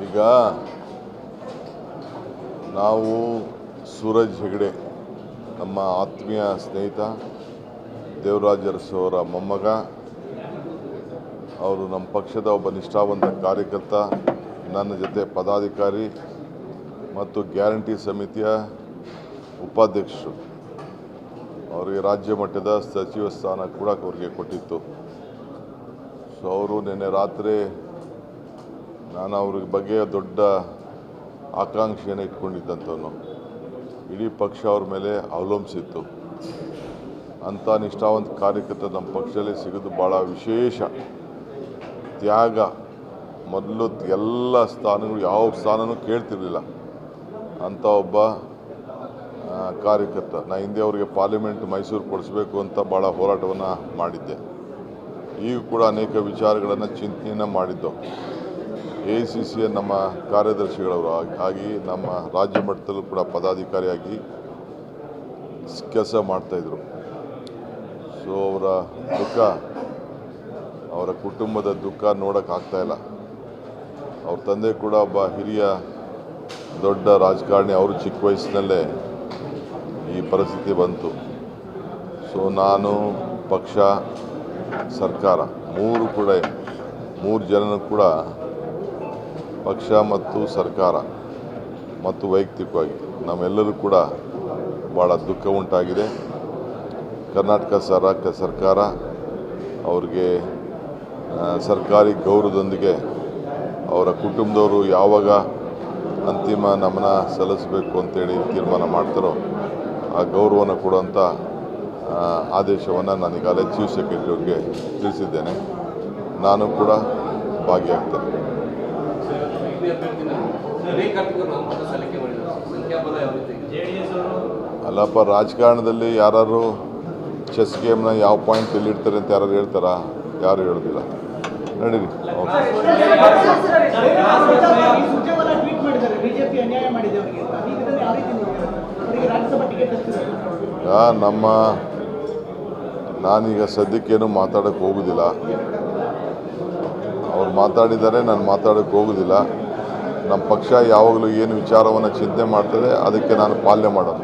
ಈಗ ನಾವು ಸೂರಜ್ ಹೆಗಡೆ ನಮ್ಮ ಆತ್ಮೀಯ ಸ್ನೇಹಿತ ದೇವರಾಜ ಅರಸು ಅವರ ಮೊಮ್ಮಗ. ಅವರು ನಮ್ಮ ಪಕ್ಷದ ಒಬ್ಬ ನಿಷ್ಠಾವಂತ ಕಾರ್ಯಕರ್ತ, ನನ್ನ ಜೊತೆ ಪದಾಧಿಕಾರಿ ಮತ್ತು ಗ್ಯಾರಂಟಿ ಸಮಿತಿಯ ಉಪಾಧ್ಯಕ್ಷರು. ಅವರಿಗೆ ರಾಜ್ಯ ಮಟ್ಟದ ಸಚಿವ ಸ್ಥಾನ ಕೂಡ ಅವರಿಗೆ ಕೊಟ್ಟಿತ್ತು. ಸೊ ಅವರು ನಿನ್ನೆ ರಾತ್ರಿ ನಾನು ಅವ್ರ ಬಗ್ಗೆ ದೊಡ್ಡ ಆಕಾಂಕ್ಷೆಯನ್ನು ಇಟ್ಕೊಂಡಿದ್ದಂಥವನು. ಇಡೀ ಪಕ್ಷ ಅವ್ರ ಮೇಲೆ ಅವಲಂಬಿಸಿತ್ತು. ಅಂಥ ನಿಷ್ಠಾವಂತ ಕಾರ್ಯಕರ್ತ ನಮ್ಮ ಪಕ್ಷದಲ್ಲಿ ಸಿಗೋದು ಭಾಳ ವಿಶೇಷ. ತ್ಯಾಗ, ಮೊದಲು ಎಲ್ಲ ಸ್ಥಾನಗಳು ಯಾವ ಸ್ಥಾನನೂ ಕೇಳ್ತಿರಲಿಲ್ಲ ಅಂಥ ಒಬ್ಬ ಕಾರ್ಯಕರ್ತ. ನಾನು ಹಿಂದೆ ಅವರಿಗೆ ಪಾರ್ಲಿಮೆಂಟ್ ಮೈಸೂರು ಕೊಡಿಸ್ಬೇಕು ಅಂತ ಭಾಳ ಹೋರಾಟವನ್ನು ಮಾಡಿದ್ದೆ. ಈಗ ಕೂಡ ಅನೇಕ ವಿಚಾರಗಳನ್ನು ಚಿಂತನೆಯನ್ನು ಮಾಡಿದ್ದು. AICCಯ ನಮ್ಮ ಕಾರ್ಯದರ್ಶಿಗಳವರು ಆಗಿ ನಮ್ಮ ರಾಜ್ಯ ಮಟ್ಟದಲ್ಲೂ ಕೂಡ ಪದಾಧಿಕಾರಿಯಾಗಿ ಕೆಲಸ ಮಾಡ್ತಾಯಿದ್ರು. ಸೊ ಅವರ ದುಃಖ, ಅವರ ಕುಟುಂಬದ ದುಃಖ ನೋಡೋಕ್ಕಾಗ್ತಾಯಿಲ್ಲ. ಅವ್ರ ತಂದೆ ಕೂಡ ಒಬ್ಬ ಹಿರಿಯ ದೊಡ್ಡ ರಾಜಕಾರಣಿ. ಅವರು ಚಿಕ್ಕ ವಯಸ್ಸಿನಲ್ಲೇ ಈ ಪರಿಸ್ಥಿತಿ ಬಂತು. ಸೊ ನಾನು, ಪಕ್ಷ, ಸರ್ಕಾರ ಮೂರು ಜನನೂ ಕೂಡ ಪಕ್ಷ ಮತ್ತು ಸರ್ಕಾರ ಮತ್ತು ವೈಯಕ್ತಿಕವಾಗಿ ನಮ್ಮೆಲ್ಲರೂ ಕೂಡ ಭಾಳ ದುಃಖ ಉಂಟಾಗಿದೆ. ಕರ್ನಾಟಕ ಸರ್ಕಾರ ಅವ್ರಿಗೆ ಸರ್ಕಾರಿ ಗೌರವದೊಂದಿಗೆ ಅವರ ಕುಟುಂಬದವರು ಯಾವಾಗ ಅಂತಿಮ ನಮನ ಸಲ್ಲಿಸಬೇಕು ಅಂತೇಳಿ ತೀರ್ಮಾನ ಮಾಡ್ತಾರೋ ಆ ಗೌರವವನ್ನು ಕೊಡುವಂಥ ಆದೇಶವನ್ನು ನಾನು ಈಗಾಗಲೇ ಚೀಫ್ ಸೆಕ್ರೆಟರಿ ಅವ್ರಿಗೆ ತಿಳಿಸಿದ್ದೇನೆ. ನಾನು ಕೂಡ ಭಾಗಿಯಾಗ್ತೇನೆ. ಅಲ್ಲಪ್ಪ, ರಾಜಕಾರಣದಲ್ಲಿ ಯಾರು ಚೆಸ್ ಗೇಮ್ನ ಯಾವ ಪಾಯಿಂಟ್ ಎಲ್ಲಿಡ್ತಾರೆ ಅಂತ ಯಾರು ಹೇಳ್ತಾರಾ? ಯಾರು ಹೇಳೋದಿಲ್ಲ. ನಡೀರಿ. ನಾನೀಗ ಸದ್ಯಕ್ಕೇನು ಮಾತಾಡೋಕ್ಕೆ ಹೋಗೋದಿಲ್ಲ. ಅವ್ರು ಮಾತಾಡಿದ್ದಾರೆ, ನಾನು ಮಾತಾಡೋಕ್ಕೆ ಹೋಗೋದಿಲ್ಲ. ನಮ್ಮ ಪಕ್ಷ ಯಾವಾಗಲೂ ಏನು ವಿಚಾರವನ್ನು ಚಿಂತನೆ ಮಾಡ್ತದೆ ಅದಕ್ಕೆ ನಾನು ಪಾಲನೆ ಮಾಡೋದು.